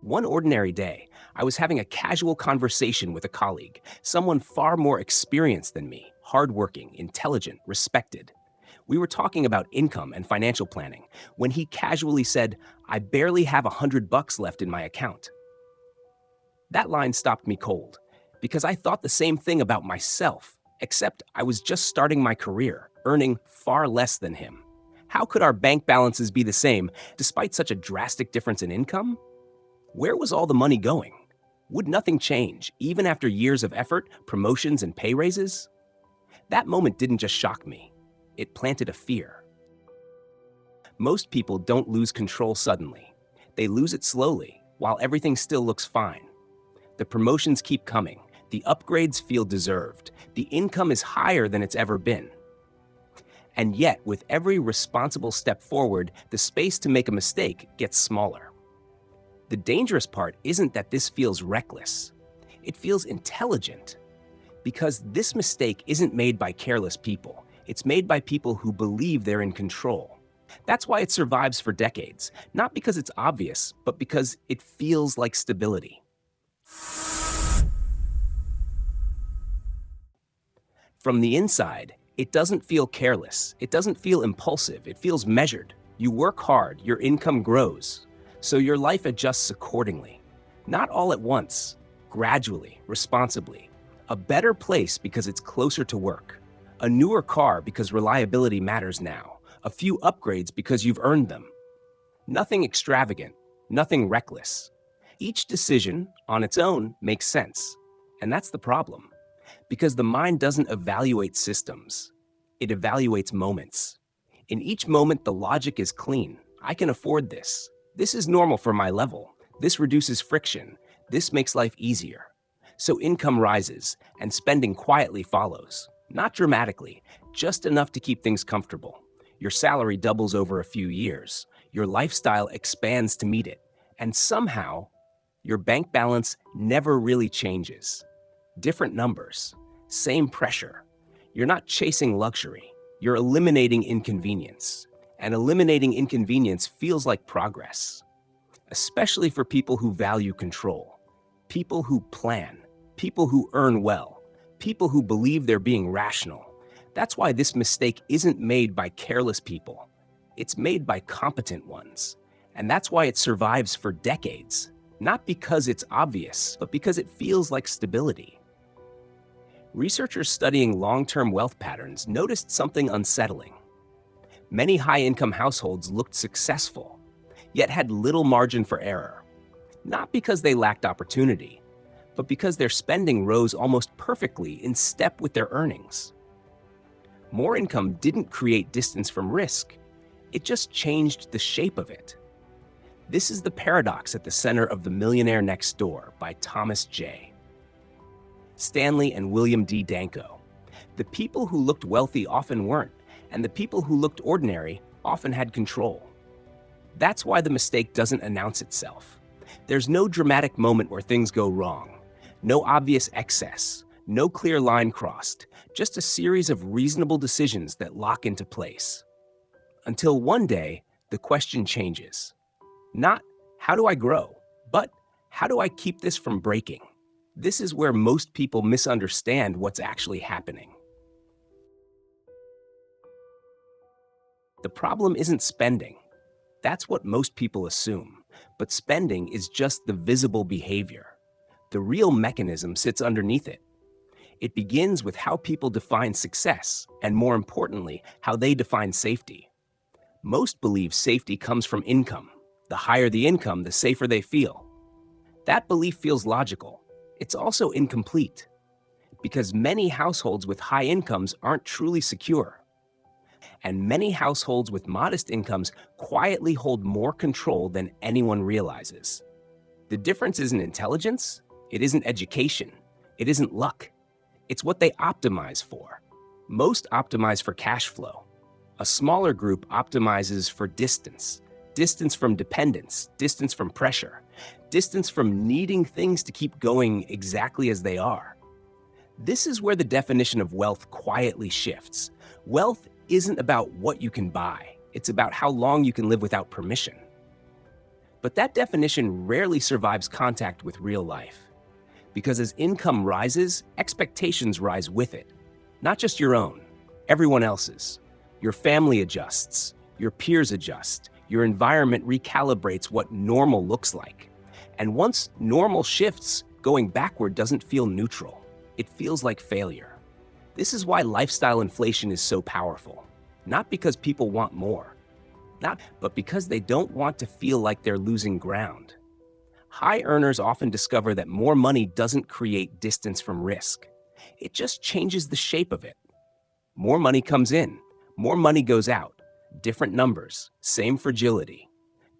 One ordinary day, I was having a casual conversation with a colleague, someone far more experienced than me, hardworking, intelligent, respected. We were talking about income and financial planning when he casually said, "I barely have $100 left in my account." That line stopped me cold because I thought the same thing about myself, except I was just starting my career, earning far less than him. How could our bank balances be the same despite such a drastic difference in income? Where was all the money going? Would nothing change, even after years of effort, promotions, and pay raises? That moment didn't just shock me, it planted a fear. Most people don't lose control suddenly. They lose it slowly, while everything still looks fine. The promotions keep coming, the upgrades feel deserved, the income is higher than it's ever been. And yet, with every responsible step forward, the space to make a mistake gets smaller. The dangerous part isn't that this feels reckless. It feels intelligent. Because this mistake isn't made by careless people. It's made by people who believe they're in control. That's why it survives for decades. Not because it's obvious, but because it feels like stability. From the inside, it doesn't feel careless. It doesn't feel impulsive. It feels measured. You work hard, your income grows. So your life adjusts accordingly. Not all at once, gradually, responsibly. A better place because it's closer to work. A newer car because reliability matters now. A few upgrades because you've earned them. Nothing extravagant, nothing reckless. Each decision, on its own, makes sense. And that's the problem. Because the mind doesn't evaluate systems. It evaluates moments. In each moment, the logic is clean. I can afford this. This is normal for my level. This reduces friction. This makes life easier. So income rises, and spending quietly follows. Not dramatically, just enough to keep things comfortable. Your salary doubles over a few years. Your lifestyle expands to meet it. And somehow, your bank balance never really changes. Different numbers, same pressure. You're not chasing luxury. You're eliminating inconvenience. And eliminating inconvenience feels like progress. Especially for people who value control. People who plan. People who earn well. People who believe they're being rational. That's why this mistake isn't made by careless people. It's made by competent ones. And that's why it survives for decades. Not because it's obvious, but because it feels like stability. Researchers studying long-term wealth patterns noticed something unsettling. Many high-income households looked successful, yet had little margin for error. Not because they lacked opportunity, but because their spending rose almost perfectly in step with their earnings. More income didn't create distance from risk. It just changed the shape of it. This is the paradox at the center of The Millionaire Next Door by Thomas J. Stanley and William D. Danko. The people who looked wealthy often weren't, and the people who looked ordinary often had control. That's why the mistake doesn't announce itself. There's no dramatic moment where things go wrong, no obvious excess, no clear line crossed, just a series of reasonable decisions that lock into place. Until one day, the question changes. Not, how do I grow? But, how do I keep this from breaking? This is where most people misunderstand what's actually happening. The problem isn't spending. That's what most people assume. But spending is just the visible behavior. The real mechanism sits underneath it. It begins with how people define success, and more importantly, how they define safety. Most believe safety comes from income. The higher the income, the safer they feel. That belief feels logical. It's also incomplete, because many households with high incomes aren't truly secure. And many households with modest incomes quietly hold more control than anyone realizes. The difference isn't intelligence, it isn't education, it isn't luck. It's what they optimize for. Most optimize for cash flow. A smaller group optimizes for distance. Distance from dependence, distance from pressure, distance from needing things to keep going exactly as they are. This is where the definition of wealth quietly shifts. Wealth isn't about what you can buy. It's about how long you can live without permission. But that definition rarely survives contact with real life. Because as income rises, expectations rise with it. Not just your own, everyone else's. Your family adjusts, your peers adjust, your environment recalibrates what normal looks like. And once normal shifts, going backward doesn't feel neutral. It feels like failure. This is why lifestyle inflation is so powerful. Not because people want more, but because they don't want to feel like they're losing ground. High earners often discover that more money doesn't create distance from risk. It just changes the shape of it. More money comes in, more money goes out. Different numbers, same fragility.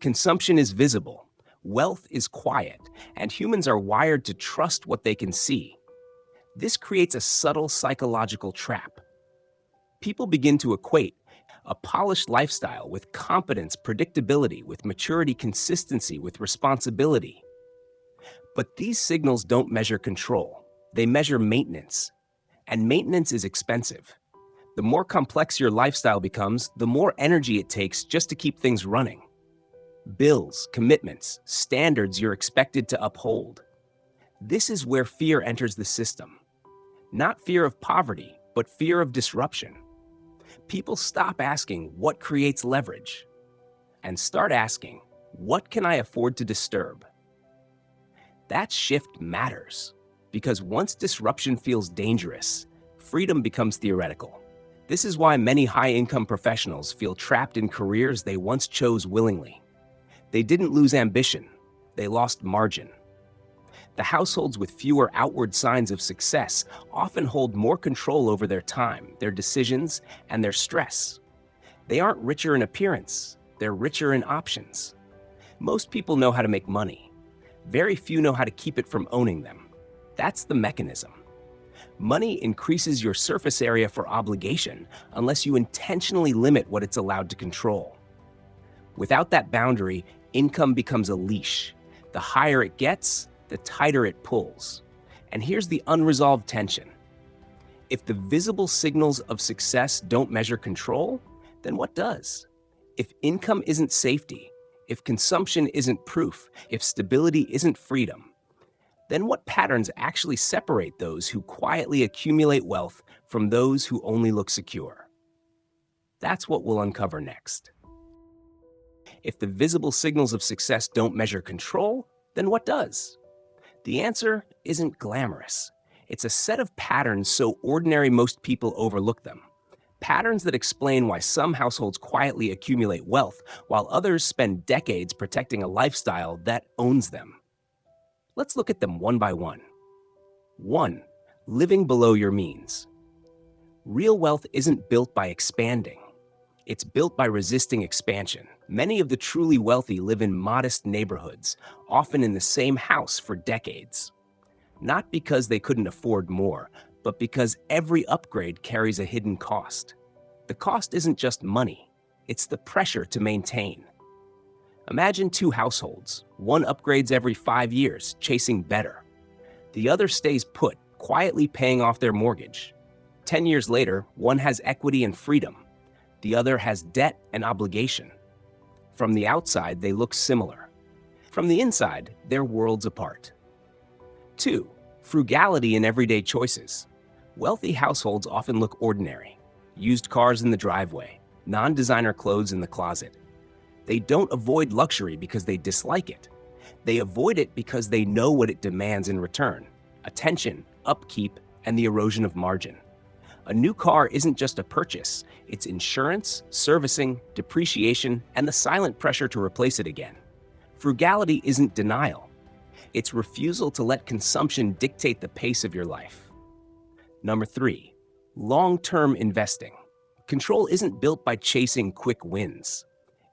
Consumption is visible, wealth is quiet, and humans are wired to trust what they can see. This creates a subtle psychological trap. People begin to equate a polished lifestyle with competence, predictability, with maturity, consistency, with responsibility. But these signals don't measure control. They measure maintenance. And maintenance is expensive. The more complex your lifestyle becomes, the more energy it takes just to keep things running. Bills, commitments, standards you're expected to uphold. This is where fear enters the system. Not fear of poverty, but fear of disruption. People stop asking what creates leverage and start asking, what can I afford to disturb? That shift matters because once disruption feels dangerous, freedom becomes theoretical. This is why many high-income professionals feel trapped in careers they once chose willingly. They didn't lose ambition, they lost margin. The households with fewer outward signs of success often hold more control over their time, their decisions, and their stress. They aren't richer in appearance, they're richer in options. Most people know how to make money. Very few know how to keep it from owning them. That's the mechanism. Money increases your surface area for obligation unless you intentionally limit what it's allowed to control. Without that boundary, income becomes a leash. The higher it gets, the tighter it pulls. And here's the unresolved tension. If the visible signals of success don't measure control, then what does? If income isn't safety, if consumption isn't proof, if stability isn't freedom, then what patterns actually separate those who quietly accumulate wealth from those who only look secure? That's what we'll uncover next. If the visible signals of success don't measure control, then what does? The answer isn't glamorous. It's a set of patterns so ordinary most people overlook them. Patterns that explain why some households quietly accumulate wealth while others spend decades protecting a lifestyle that owns them. Let's look at them one by one. 1. Living below your means. Real wealth isn't built by expanding. It's built by resisting expansion. Many of the truly wealthy live in modest neighborhoods, often in the same house for decades. Not because they couldn't afford more, but because every upgrade carries a hidden cost. The cost isn't just money, it's the pressure to maintain. Imagine two households. One upgrades every 5 years, chasing better. The other stays put, quietly paying off their mortgage. 10 years later, one has equity and freedom. The other has debt and obligation. From the outside, they look similar. From the inside, they're worlds apart. 2. Frugality in everyday choices. Wealthy households often look ordinary. Used cars in the driveway, non-designer clothes in the closet. They don't avoid luxury because they dislike it. They avoid it because they know what it demands in return: attention, upkeep, and the erosion of margin. A new car isn't just a purchase, it's insurance, servicing, depreciation, and the silent pressure to replace it again. Frugality isn't denial. It's refusal to let consumption dictate the pace of your life. Number 3, long-term investing. Control isn't built by chasing quick wins.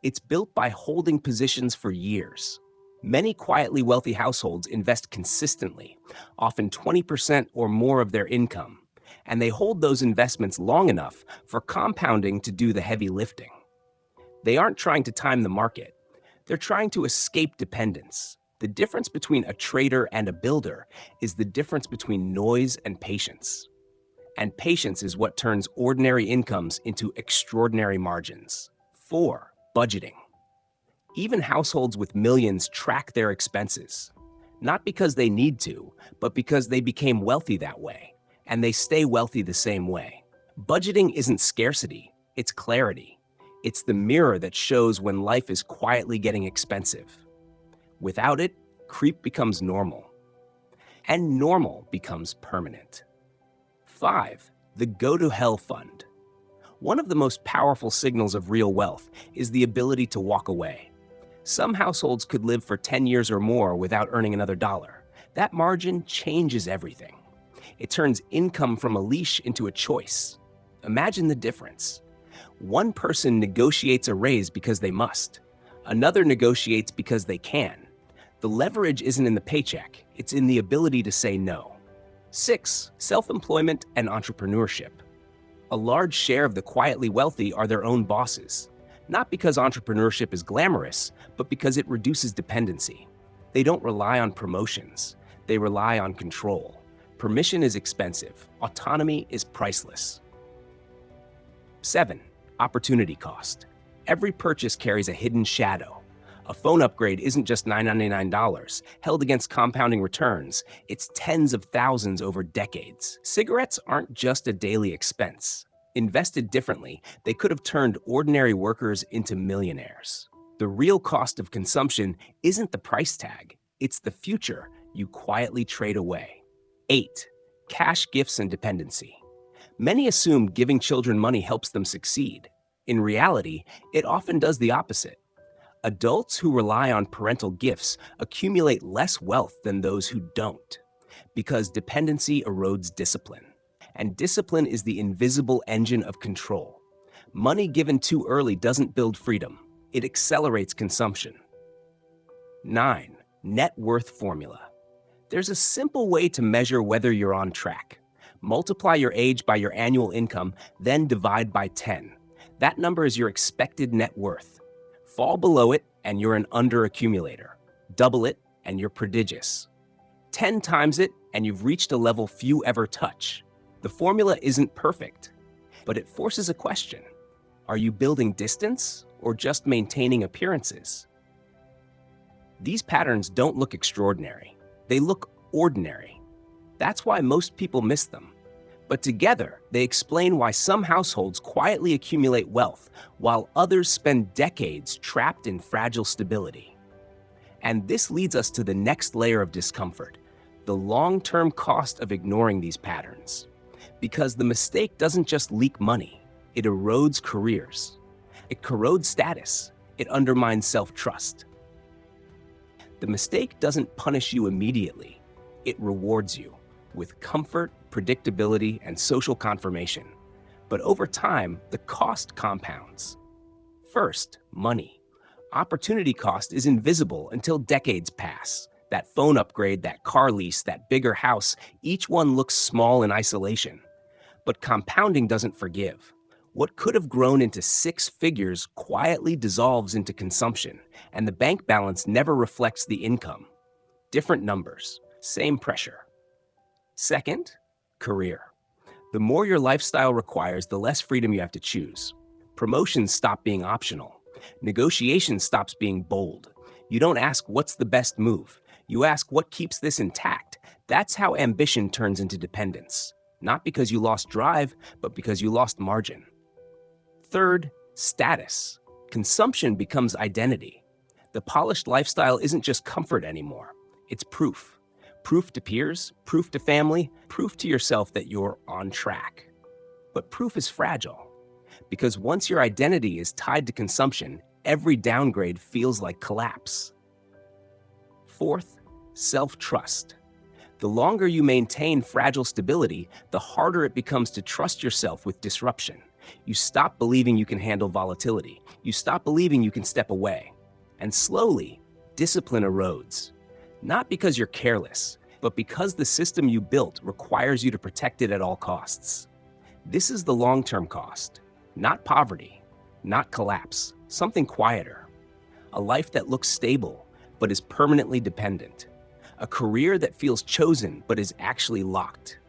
It's built by holding positions for years. Many quietly wealthy households invest consistently, often 20% or more of their income, and they hold those investments long enough for compounding to do the heavy lifting. They aren't trying to time the market. They're trying to escape dependence. The difference between a trader and a builder is the difference between noise and patience. And patience is what turns ordinary incomes into extraordinary margins. 4. Budgeting. Even households with millions track their expenses, not because they need to, but because they became wealthy that way, and they stay wealthy the same way. Budgeting isn't scarcity, it's clarity. It's the mirror that shows when life is quietly getting expensive. Without it, creep becomes normal, and normal becomes permanent. 5. The Go to Hell Fund. One of the most powerful signals of real wealth is the ability to walk away. Some households could live for 10 years or more without earning another dollar. That margin changes everything. It turns income from a leash into a choice. Imagine the difference. One person negotiates a raise because they must. Another negotiates because they can. The leverage isn't in the paycheck, it's in the ability to say no. 6. Self-employment and entrepreneurship. A large share of the quietly wealthy are their own bosses. Not because entrepreneurship is glamorous, but because it reduces dependency. They don't rely on promotions. They rely on control. Permission is expensive. Autonomy is priceless. 7. Opportunity cost. Every purchase carries a hidden shadow. A phone upgrade isn't just $999, held against compounding returns. It's tens of thousands over decades. Cigarettes aren't just a daily expense. Invested differently, they could have turned ordinary workers into millionaires. The real cost of consumption isn't the price tag, it's the future you quietly trade away. 8. Cash gifts and dependency. Many assume giving children money helps them succeed. In reality, it often does the opposite. Adults who rely on parental gifts accumulate less wealth than those who don't, because dependency erodes discipline. And discipline is the invisible engine of control. Money given too early doesn't build freedom, it accelerates consumption. 9. Net worth formula. There's a simple way to measure whether you're on track. Multiply your age by your annual income, then divide by 10. That number is your expected net worth. Fall below it, and you're an underaccumulator. Double it, and you're prodigious. 10 times it, and you've reached a level few ever touch. The formula isn't perfect, but it forces a question. Are you building distance or just maintaining appearances? These patterns don't look extraordinary. They look ordinary. That's why most people miss them. But together, they explain why some households quietly accumulate wealth while others spend decades trapped in fragile stability. And this leads us to the next layer of discomfort, the long-term cost of ignoring these patterns. Because the mistake doesn't just leak money, it erodes careers. It corrodes status. It undermines self-trust. The mistake doesn't punish you immediately. It rewards you with comfort, predictability, and social confirmation. But over time, the cost compounds. First, money. Opportunity cost is invisible until decades pass. That phone upgrade, that car lease, that bigger house, each one looks small in isolation. But compounding doesn't forgive. What could have grown into 6 figures quietly dissolves into consumption, and the bank balance never reflects the income. Different numbers, same pressure. Second, career. The more your lifestyle requires, the less freedom you have to choose. Promotions stop being optional. Negotiation stops being bold. You don't ask what's the best move. You ask what keeps this intact. That's how ambition turns into dependence. Not because you lost drive, but because you lost margin. Third, status. Consumption becomes identity. The polished lifestyle isn't just comfort anymore. It's proof. Proof to peers, proof to family, proof to yourself that you're on track. But proof is fragile, because once your identity is tied to consumption, every downgrade feels like collapse. Fourth, self-trust. The longer you maintain fragile stability, the harder it becomes to trust yourself with disruption. You stop believing you can handle volatility. You stop believing you can step away. And slowly, discipline erodes. Not because you're careless, but because the system you built requires you to protect it at all costs. This is the long-term cost. Not poverty, not collapse, something quieter. A life that looks stable, but is permanently dependent. A career that feels chosen, but is actually locked.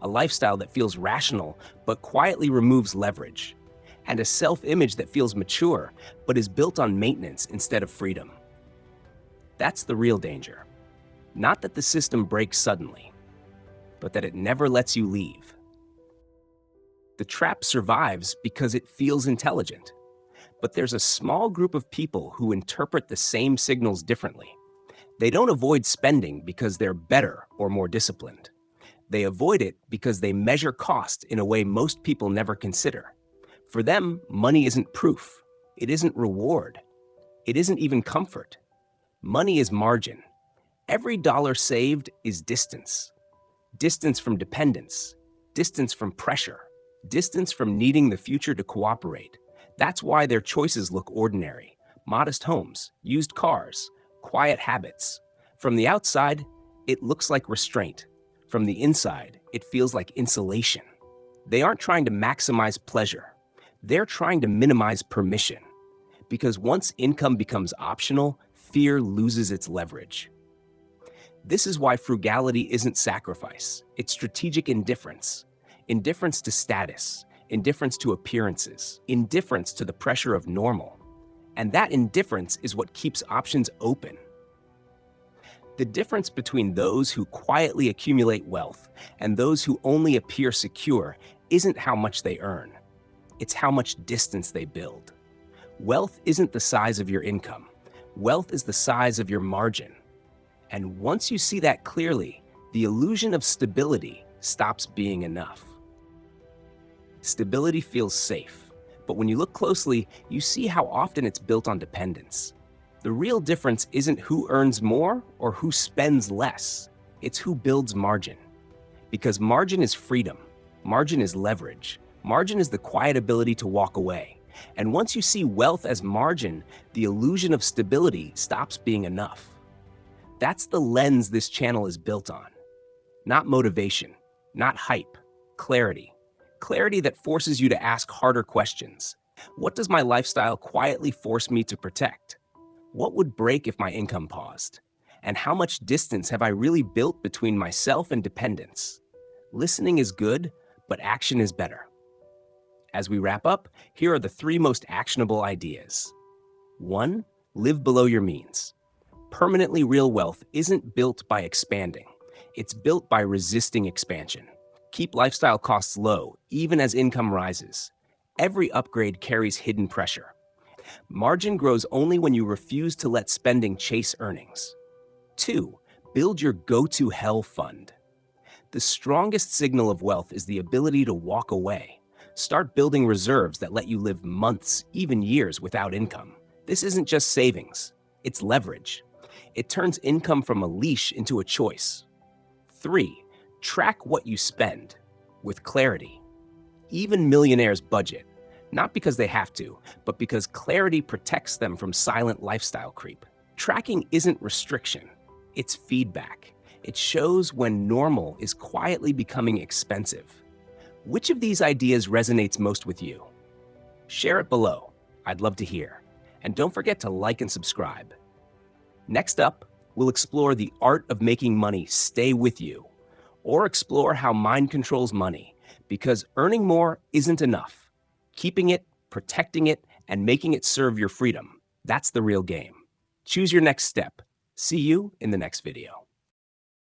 A lifestyle that feels rational, but quietly removes leverage. and a self-image that feels mature but is built on maintenance instead of freedom. That's the real danger. Not that the system breaks suddenly, but that it never lets you leave. The trap survives because it feels intelligent. But there's a small group of people who interpret the same signals differently. They don't avoid spending because they're better or more disciplined. They avoid it because they measure cost in a way most people never consider. For them, money isn't proof. It isn't reward. It isn't even comfort. Money is margin. Every dollar saved is distance. Distance from dependence. Distance from pressure. Distance from needing the future to cooperate. That's why their choices look ordinary. Modest homes, used cars, quiet habits. From the outside, it looks like restraint. From the inside, it feels like insulation. They aren't trying to maximize pleasure. They're trying to minimize permission. Because once income becomes optional, fear loses its leverage. This is why frugality isn't sacrifice. It's strategic indifference. Indifference to status. Indifference to appearances, indifference to the pressure of normal. And that indifference is what keeps options open. The difference between those who quietly accumulate wealth and those who only appear secure isn't how much they earn. It's how much distance they build. Wealth isn't the size of your income. Wealth is the size of your margin. And once you see that clearly, the illusion of stability stops being enough. Stability feels safe, but when you look closely, you see how often it's built on dependence. The real difference isn't who earns more or who spends less. It's who builds margin. Because margin is freedom. Margin is leverage. Margin is the quiet ability to walk away. And once you see wealth as margin, the illusion of stability stops being enough. That's the lens this channel is built on. Not motivation, not hype, clarity. Clarity that forces you to ask harder questions. What does my lifestyle quietly force me to protect? What would break if my income paused? And how much distance have I really built between myself and dependence? Listening is good, but action is better. As we wrap up, here are the 3 most actionable ideas. 1. Live below your means. Permanently real wealth isn't built by expanding. It's built by resisting expansion. Keep lifestyle costs low, even as income rises. Every upgrade carries hidden pressure. Margin grows only when you refuse to let spending chase earnings. 2. Build your go-to hell fund. The strongest signal of wealth is the ability to walk away. Start building reserves that let you live months, even years without income. This isn't just savings, it's leverage. It turns income from a leash into a choice. 3. Track what you spend with clarity. Even millionaires budget, not because they have to, but because clarity protects them from silent lifestyle creep. Tracking isn't restriction, it's feedback. It shows when normal is quietly becoming expensive. Which of these ideas resonates most with you? Share it below. I'd love to hear. And don't forget to like and subscribe. Next up, we'll explore the art of making money stay with you, or explore how mind controls money, because earning more isn't enough. Keeping it, protecting it, and making it serve your freedom, that's the real game. Choose your next step. See you in the next video.